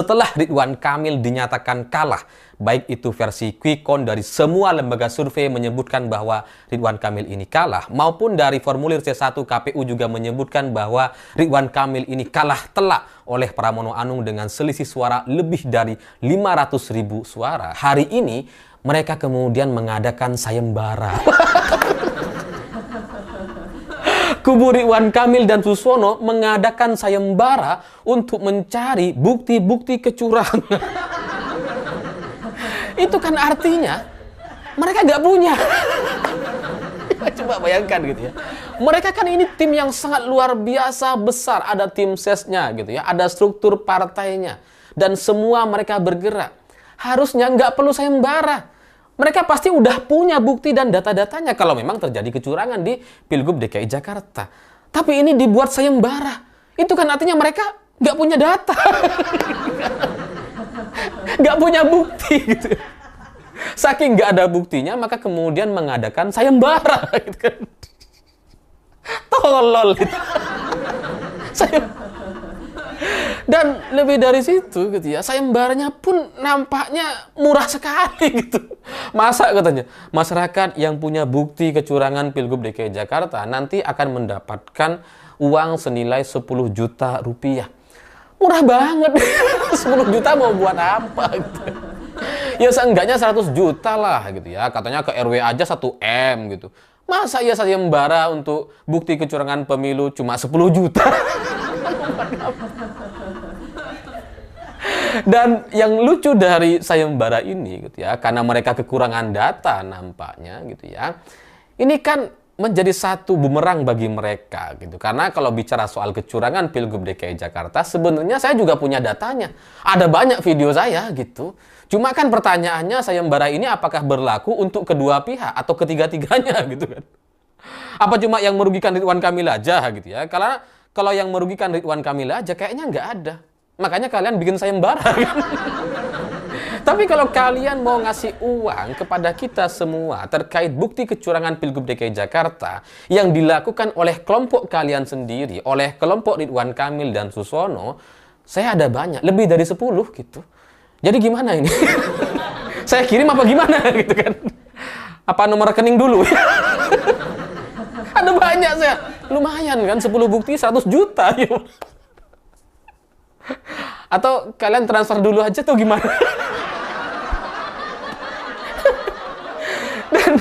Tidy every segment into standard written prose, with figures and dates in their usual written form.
Setelah Ridwan Kamil dinyatakan kalah, baik itu versi quick count dari semua lembaga survei menyebutkan bahwa Ridwan Kamil ini kalah, maupun dari formulir C1 KPU juga menyebutkan bahwa Ridwan Kamil ini kalah telak oleh Pramono Anung dengan selisih suara lebih dari 500.000 suara. Hari ini mereka kemudian mengadakan sayembara. Kubu Ridwan Kamil dan Suswono mengadakan sayembara untuk mencari bukti-bukti kecurangan. Itu kan artinya mereka nggak punya. Coba bayangkan gitu ya. Mereka kan ini tim yang sangat luar biasa besar. Ada tim sesnya gitu ya. Ada struktur partainya. Dan semua mereka bergerak. Harusnya nggak perlu sayembara. Mereka pasti udah punya bukti dan data-datanya kalau memang terjadi kecurangan di Pilgub DKI Jakarta. Tapi ini dibuat sayembara. Itu kan artinya mereka nggak punya data. Nggak punya bukti gitu. Saking nggak ada buktinya, maka kemudian mengadakan sayembara. Gitu kan. Tolol. Gitu. Dan lebih dari situ gitu ya, sayembaranya pun nampaknya murah sekali gitu. Masa katanya, masyarakat yang punya bukti kecurangan Pilgub DKI Jakarta nanti akan mendapatkan uang senilai 10 juta rupiah. Murah banget. 10 juta mau buat apa gitu. Ya seenggaknya 100 juta lah gitu ya. Katanya ke RW aja 1 M gitu. Masa ya sayembara untuk bukti kecurangan pemilu cuma 10 juta? Dan yang lucu dari sayembara ini gitu ya, karena mereka kekurangan data nampaknya gitu ya. Ini kan menjadi satu bumerang bagi mereka gitu. Karena kalau bicara soal kecurangan Pilgub DKI Jakarta, sebenarnya saya juga punya datanya. Ada banyak video saya gitu. Cuma kan pertanyaannya, sayembara ini apakah berlaku untuk kedua pihak atau ketiga-tiganya gitu kan. Apa cuma yang merugikan Ridwan Kamil aja gitu ya. Karena kalau yang merugikan Ridwan Kamil aja kayaknya nggak ada. Makanya kalian bikin sayembara. Tapi kalau kalian mau ngasih uang kepada kita semua terkait bukti kecurangan Pilgub DKI Jakarta yang dilakukan oleh kelompok kalian sendiri, oleh kelompok Ridwan Kamil dan Suswono, saya ada banyak, lebih dari 10 gitu. Jadi gimana ini? Saya kirim apa gimana gitu kan? Apa nomor rekening dulu? Ada banyak saya. Lumayan kan, 10 bukti 100 juta. Atau kalian transfer dulu aja tuh gimana? Dan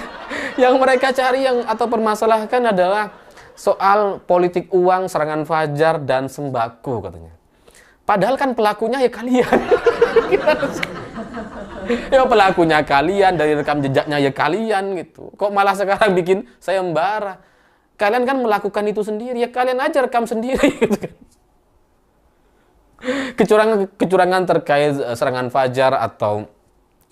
yang mereka cari atau permasalahkan adalah soal politik uang, serangan fajar, dan sembako katanya. Padahal kan pelakunya ya kalian. Ya pelakunya kalian, dari rekam jejaknya ya kalian gitu. Kok malah sekarang bikin sayembara? Kalian kan melakukan itu sendiri, ya kalian aja rekam sendiri gitu kan. Kecurangan terkait serangan fajar atau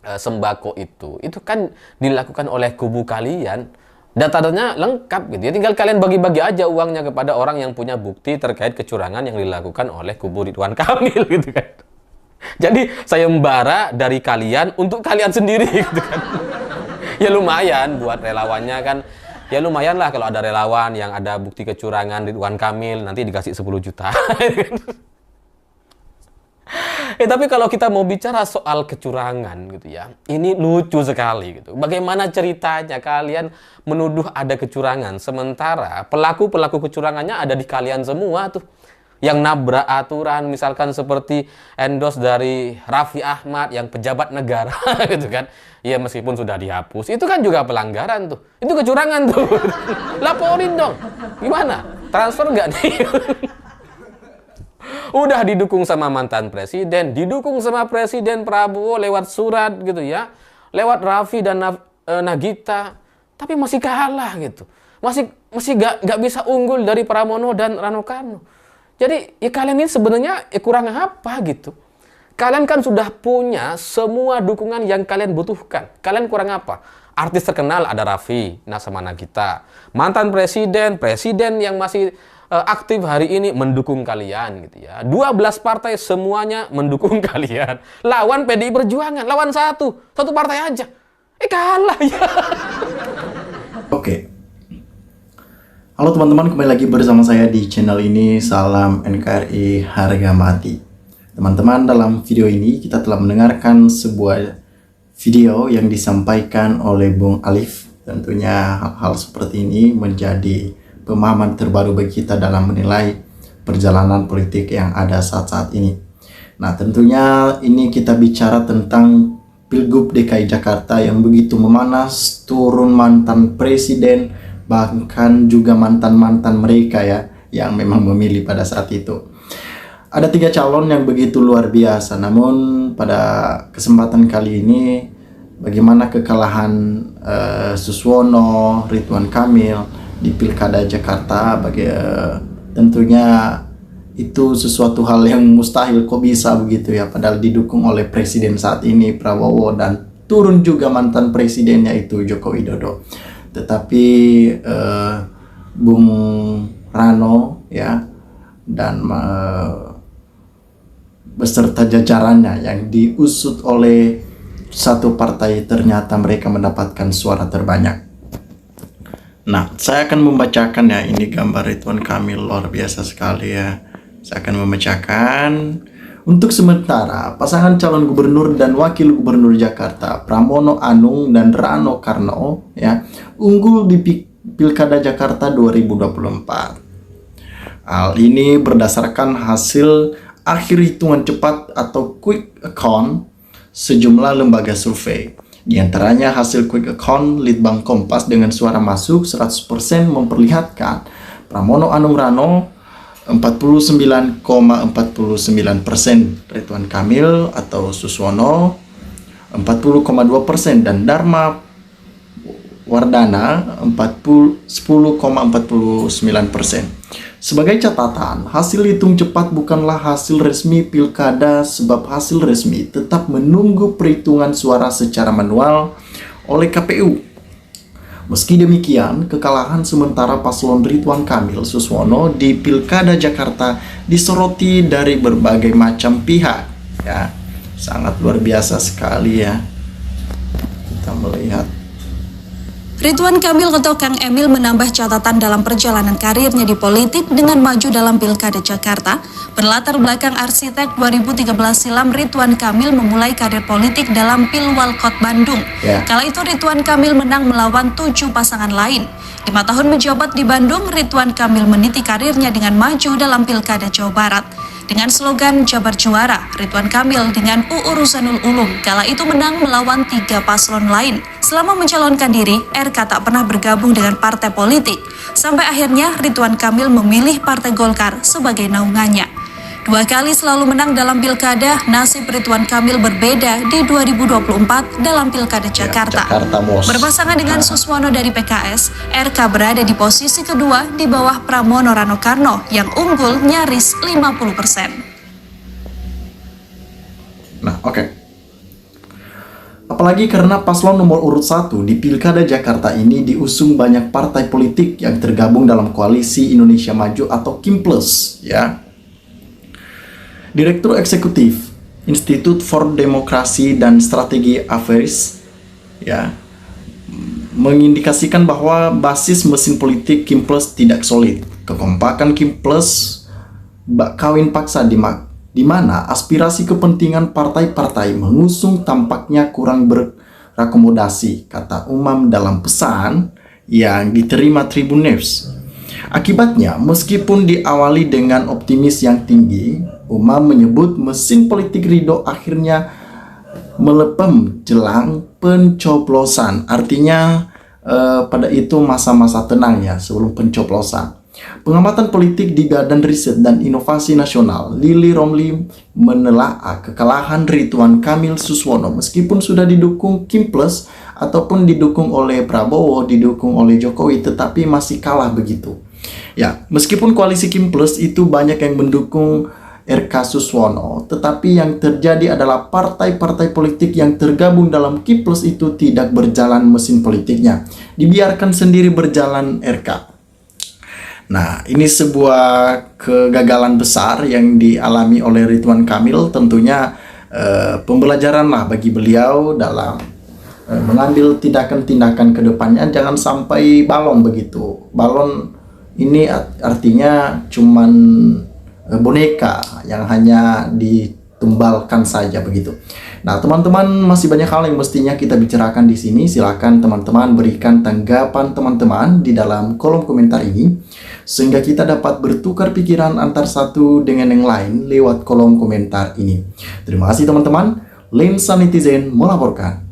sembako itu kan dilakukan oleh kubu kalian. Data-datanya lengkap gitu ya. Tinggal kalian bagi-bagi aja uangnya kepada orang yang punya bukti terkait kecurangan yang dilakukan oleh kubu Ridwan Kamil gitu kan. Jadi sayembara dari kalian untuk kalian sendiri gitu kan. Ya lumayan buat relawannya kan. Ya lumayan lah kalau ada relawan yang ada bukti kecurangan Ridwan Kamil nanti dikasih 10 juta. Tapi kalau kita mau bicara soal kecurangan gitu ya, ini lucu sekali gitu. Bagaimana ceritanya kalian menuduh ada kecurangan, sementara pelaku-pelaku kecurangannya ada di kalian semua tuh. Yang nabrak aturan, misalkan seperti endorse dari Raffi Ahmad yang pejabat negara gitu kan. Ya meskipun sudah dihapus, itu kan juga pelanggaran tuh. Itu kecurangan tuh. Laporin dong. Gimana? Transfer nggak nih? Udah didukung sama mantan presiden, didukung sama Presiden Prabowo lewat surat gitu ya, lewat Raffi dan Nagita, tapi masih kalah gitu, masih gak bisa unggul dari Pramono dan Rano Karno. Jadi ya kalian ini sebenarnya kurang apa gitu? Kalian kan sudah punya semua dukungan yang kalian butuhkan. Kalian kurang apa? Artis terkenal ada Raffi, sama Nagita, mantan presiden yang masih aktif hari ini mendukung kalian gitu ya. 12 partai semuanya mendukung kalian. Lawan PDI Perjuangan, lawan satu partai aja. Kalah ya. Oke. Halo teman-teman, kembali lagi bersama saya di channel ini. Salam NKRI harga mati. Teman-teman, dalam video ini kita telah mendengarkan sebuah video yang disampaikan oleh Bung Alif. Tentunya hal-hal seperti ini menjadi pemahaman terbaru bagi kita dalam menilai perjalanan politik yang ada saat-saat ini. Nah, tentunya ini kita bicara tentang Pilgub DKI Jakarta yang begitu memanas, turun mantan presiden, bahkan juga mantan-mantan mereka ya, yang memang memilih pada saat itu. Ada 3 calon yang begitu luar biasa, namun pada kesempatan kali ini bagaimana kekalahan Suswono, Ridwan Kamil di Pilkada Jakarta, tentunya itu sesuatu hal yang mustahil, kok bisa begitu ya, padahal didukung oleh presiden saat ini Prabowo dan turun juga mantan presidennya itu Joko Widodo. Tetapi Bung Rano ya dan beserta jajarannya yang diusut oleh satu partai, ternyata mereka mendapatkan suara terbanyak. Nah, saya akan membacakan ya, ini gambar Ridwan Kamil luar biasa sekali ya. Saya akan membacakan. Untuk sementara, pasangan calon gubernur dan wakil gubernur Jakarta, Pramono Anung dan Rano Karno ya, unggul di Pilkada Jakarta 2024. Hal ini berdasarkan hasil akhir hitungan cepat atau quick count sejumlah lembaga survei. Di antaranya hasil quick count Litbang Kompas dengan suara masuk 100% memperlihatkan Pramono Anung Rano 49,49%, Ridwan Kamil atau Suswono 40,2% dan Dharma Wardana 10,49%. Sebagai catatan, hasil hitung cepat bukanlah hasil resmi pilkada, sebab hasil resmi tetap menunggu perhitungan suara secara manual oleh KPU. Meski demikian, kekalahan sementara paslon Ridwan Kamil Suswono di Pilkada Jakarta disoroti dari berbagai macam pihak. Ya, sangat luar biasa sekali ya. Kita melihat Ridwan Kamil atau Kang Emil menambah catatan dalam perjalanan karirnya di politik dengan maju dalam Pilkada Jakarta. Berlatar belakang arsitek 2013 silam, Ridwan Kamil memulai karir politik dalam Pilwalkot Bandung. Kala itu Ridwan Kamil menang melawan 7 pasangan lain. 5 tahun menjabat di Bandung, Ridwan Kamil meniti karirnya dengan maju dalam Pilkada Jawa Barat. Dengan slogan Jabar Juara, Ridwan Kamil dengan UU Ruzanul Ulum kala itu menang melawan 3 paslon lain. Selama mencalonkan diri, RK tak pernah bergabung dengan partai politik. Sampai akhirnya Ridwan Kamil memilih Partai Golkar sebagai naungannya. 2 kali selalu menang dalam pilkada, nasib Ridwan Kamil berbeda di 2024 dalam Pilkada Jakarta. Berpasangan dengan Suswono dari PKS, RK berada di posisi kedua di bawah Pramono Rano Karno yang unggul nyaris 50%. Nah, oke. Apalagi karena paslon nomor urut 1 di Pilkada Jakarta ini diusung banyak partai politik yang tergabung dalam koalisi Indonesia Maju atau KIMPLUS ya. Direktur Eksekutif Institute for Demokrasi dan Strategi Affairs ya mengindikasikan bahwa basis mesin politik KIMPLUS tidak solid. Kekompakan KIMPLUS kawin paksa di mana aspirasi kepentingan partai-partai mengusung tampaknya kurang berakomodasi, kata Umam dalam pesan yang diterima Tribun News. Akibatnya, meskipun diawali dengan optimis yang tinggi, Umam menyebut mesin politik Ridho akhirnya melepem jelang pencoblosan. Artinya pada itu masa-masa tenang ya sebelum pencoblosan. Pengamatan politik di Badan Riset dan Inovasi Nasional, Lili Romli, menelaah kekalahan Ridwan Kamil Suswono meskipun sudah didukung KIMPLUS ataupun didukung oleh Prabowo, didukung oleh Jokowi, tetapi masih kalah begitu. Ya, meskipun koalisi KIMPLUS itu banyak yang mendukung RK Suswono, tetapi yang terjadi adalah partai-partai politik yang tergabung dalam KIMPLUS itu tidak berjalan mesin politiknya, dibiarkan sendiri berjalan RK. Nah, ini sebuah kegagalan besar yang dialami oleh Ridwan Kamil, tentunya pembelajaran lah bagi beliau dalam mengambil tindakan-tindakan ke depannya. Jangan sampai balon begitu. Balon ini artinya cuman boneka yang hanya kembalkan saja begitu. Nah, teman-teman, masih banyak hal yang mestinya kita bicarakan di sini. Silakan teman-teman berikan tanggapan teman-teman di dalam kolom komentar ini, sehingga kita dapat bertukar pikiran antar satu dengan yang lain lewat kolom komentar ini. Terima kasih teman-teman. Lensa Netizen melaporkan.